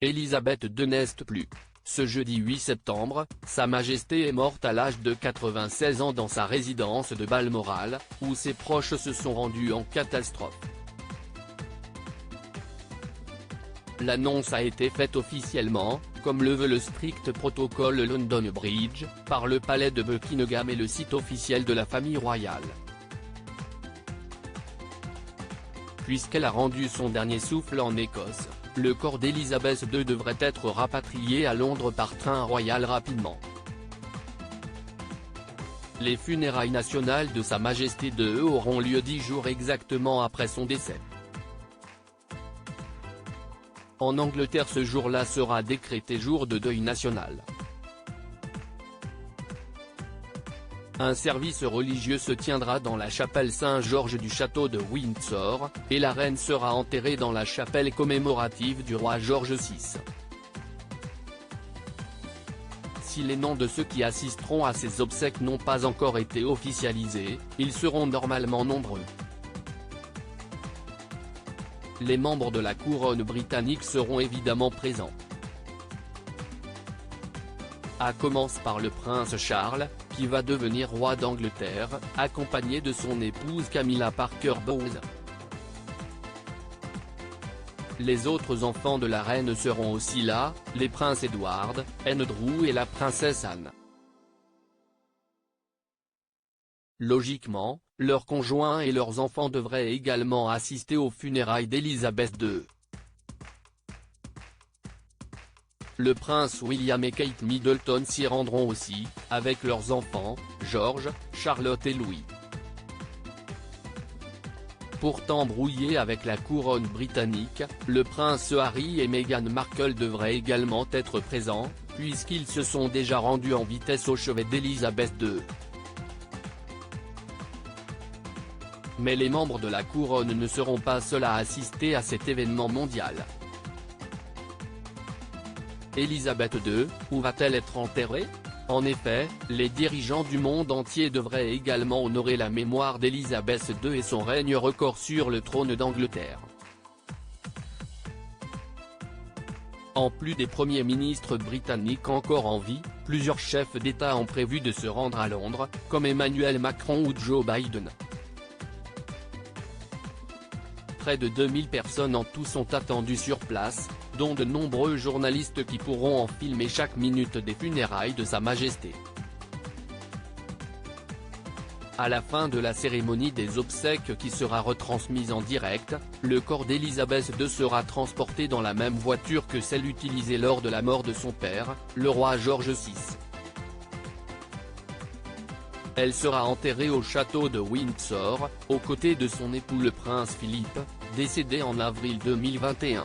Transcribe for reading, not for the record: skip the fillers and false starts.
Élisabeth II n'est plus. Ce jeudi 8 septembre, Sa Majesté est morte à l'âge de 96 ans dans sa résidence de Balmoral, où ses proches se sont rendus en catastrophe. L'annonce a été faite officiellement, comme le veut le strict protocole London Bridge, par le palais de Buckingham et le site officiel de la famille royale. Puisqu'elle a rendu son dernier souffle en Écosse, le corps d'Élisabeth II devrait être rapatrié à Londres par train royal rapidement. Les funérailles nationales de Sa Majesté II auront lieu 10 jours exactement après son décès. En Angleterre, ce jour-là sera décrété jour de deuil national. Un service religieux se tiendra dans la chapelle Saint-Georges du château de Windsor, et la reine sera enterrée dans la chapelle commémorative du roi George VI. Si les noms de ceux qui assisteront à ces obsèques n'ont pas encore été officialisés, ils seront normalement nombreux. Les membres de la couronne britannique seront évidemment présents. À commencer par le prince Charles, qui va devenir roi d'Angleterre, accompagné de son épouse Camilla Parker Bowles. Les autres enfants de la reine seront aussi là, les princes Edward, Andrew et la princesse Anne. Logiquement, leurs conjoints et leurs enfants devraient également assister aux funérailles d'Élisabeth II. Le prince William et Kate Middleton s'y rendront aussi, avec leurs enfants, George, Charlotte et Louis. Pourtant brouillé avec la couronne britannique, le prince Harry et Meghan Markle devraient également être présents, puisqu'ils se sont déjà rendus en vitesse au chevet d'Élisabeth II. Mais les membres de la couronne ne seront pas seuls à assister à cet événement mondial. Élisabeth II, où va-t-elle être enterrée? En effet, les dirigeants du monde entier devraient également honorer la mémoire d'Élisabeth II et son règne record sur le trône d'Angleterre. En plus des premiers ministres britanniques encore en vie, plusieurs chefs d'État ont prévu de se rendre à Londres, comme Emmanuel Macron ou Joe Biden. Près de 2000 personnes en tout sont attendues sur place, dont de nombreux journalistes qui pourront en filmer chaque minute des funérailles de Sa Majesté. À la fin de la cérémonie des obsèques qui sera retransmise en direct, le corps d'Élisabeth II sera transporté dans la même voiture que celle utilisée lors de la mort de son père, le roi George VI. Elle sera enterrée au château de Windsor, aux côtés de son époux le prince Philippe, décédé en avril 2021.